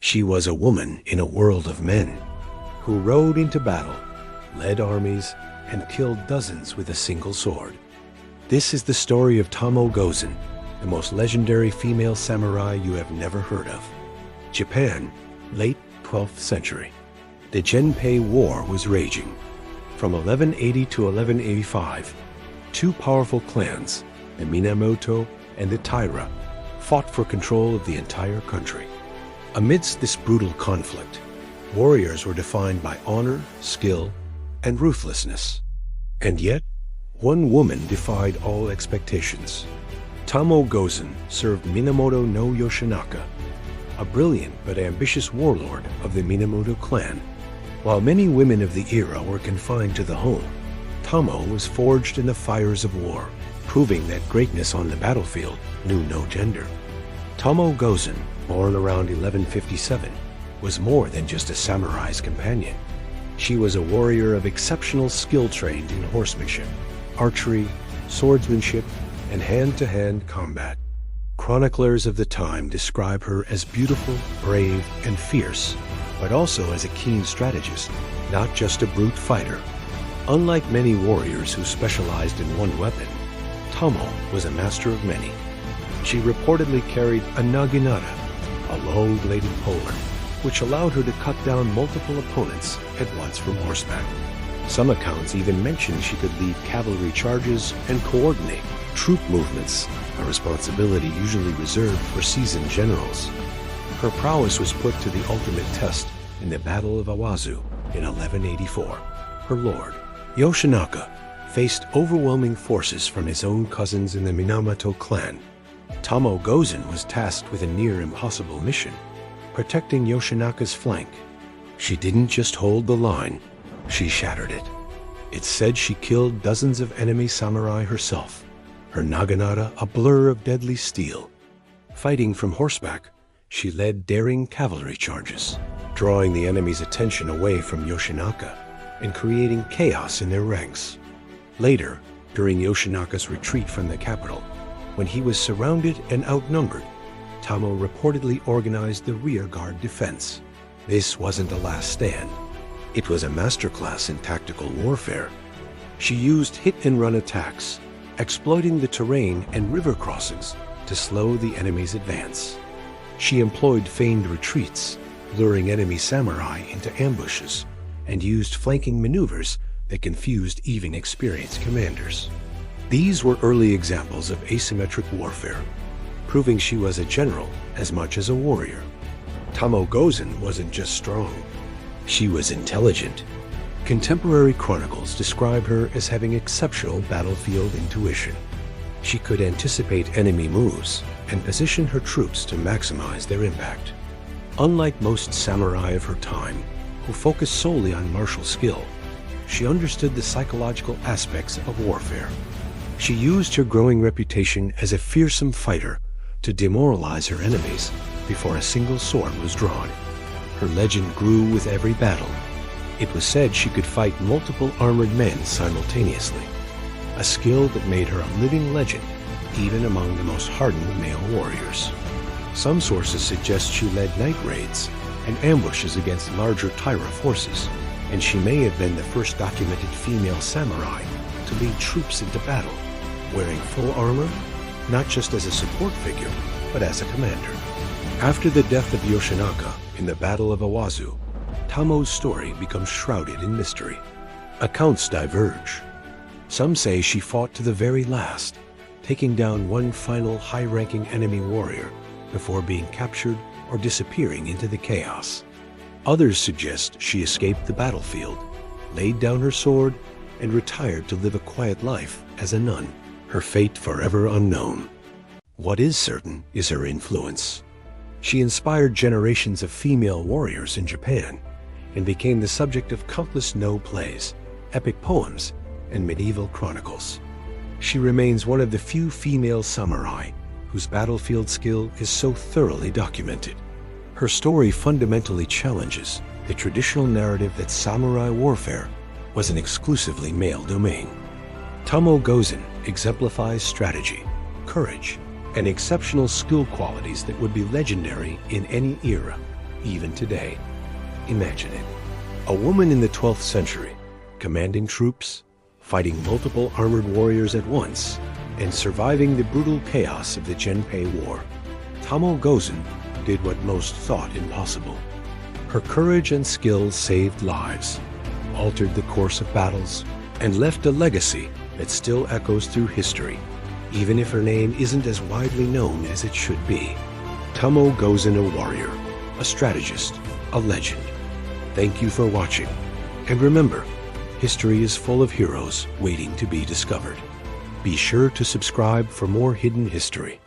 She was a woman in a world of men who rode into battle, led armies, and killed dozens with a single sword. This is the story of Tomoe Gozen, the most legendary female samurai you have never heard of. Japan, late 12th century. The Genpei War was raging. From 1180 to 1185, two powerful clans, the Minamoto and the Taira, fought for control of the entire country. Amidst this brutal conflict, warriors were defined by honor, skill, and ruthlessness. And yet, one woman defied all expectations. Tomoe Gozen served Minamoto no Yoshinaka, a brilliant but ambitious warlord of the Minamoto clan. While many women of the era were confined to the home, Tomoe was forged in the fires of war, proving that greatness on the battlefield knew no gender. Tomoe Gozen, born around 1157, was more than just a samurai's companion. She was a warrior of exceptional skill trained in horsemanship, archery, swordsmanship, and hand-to-hand combat. Chroniclers of the time describe her as beautiful, brave, and fierce, but also as a keen strategist, not just a brute fighter. Unlike many warriors who specialized in one weapon, Tomoe was a master of many. She reportedly carried a naginata, a long-bladed polearm, which allowed her to cut down multiple opponents at once from horseback. Some accounts even mention she could lead cavalry charges and coordinate troop movements, a responsibility usually reserved for seasoned generals. Her prowess was put to the ultimate test in the Battle of Awazu in 1184. Her lord, Yoshinaka, faced overwhelming forces from his own cousins in the Minamoto clan. Tomoe Gozen was tasked with a near-impossible mission, protecting Yoshinaka's flank. She didn't just hold the line, she shattered it. It's said she killed dozens of enemy samurai herself, her naginata a blur of deadly steel. Fighting from horseback, she led daring cavalry charges, drawing the enemy's attention away from Yoshinaka and creating chaos in their ranks. Later, during Yoshinaka's retreat from the capital, when he was surrounded and outnumbered, Tomoe reportedly organized the rearguard defense. This wasn't a last stand. It was a masterclass in tactical warfare. She used hit-and-run attacks, exploiting the terrain and river crossings to slow the enemy's advance. She employed feigned retreats, luring enemy samurai into ambushes, and used flanking maneuvers that confused even experienced commanders. These were early examples of asymmetric warfare, proving she was a general as much as a warrior. Tomoe Gozen wasn't just strong, she was intelligent. Contemporary chronicles describe her as having exceptional battlefield intuition. She could anticipate enemy moves and position her troops to maximize their impact. Unlike most samurai of her time, who focused solely on martial skill, she understood the psychological aspects of warfare. She used her growing reputation as a fearsome fighter to demoralize her enemies before a single sword was drawn. Her legend grew with every battle. It was said she could fight multiple armored men simultaneously, a skill that made her a living legend even among the most hardened male warriors. Some sources suggest she led night raids and ambushes against larger Taira forces, and she may have been the first documented female samurai to lead troops into battle, wearing full armor, not just as a support figure, but as a commander. After the death of Yoshinaka in the Battle of Awazu, Tomoe's story becomes shrouded in mystery. Accounts diverge. Some say she fought to the very last, taking down one final high-ranking enemy warrior before being captured or disappearing into the chaos. Others suggest she escaped the battlefield, laid down her sword, and retired to live a quiet life as a nun, her fate forever unknown. What is certain is her influence. She inspired generations of female warriors in Japan and became the subject of countless no plays, epic poems, and medieval chronicles. She remains one of the few female samurai whose battlefield skill is so thoroughly documented. Her story fundamentally challenges the traditional narrative that samurai warfare was an exclusively male domain. Tomoe Gozen exemplifies strategy, courage, and exceptional skill qualities that would be legendary in any era. even today. Imagine it. A woman in the 12th century, commanding troops, fighting multiple armored warriors at once, and surviving the brutal chaos of the Genpei War. Tomoe Gozen did what most thought impossible. Her courage and skill saved lives, altered the course of battles, and left a legacy that still echoes through history, even if her name isn't as widely known as it should be. Tomoe Gozen, a warrior, a strategist, a legend. Thank you for watching. And remember, history is full of heroes waiting to be discovered. Be sure to subscribe for more hidden history.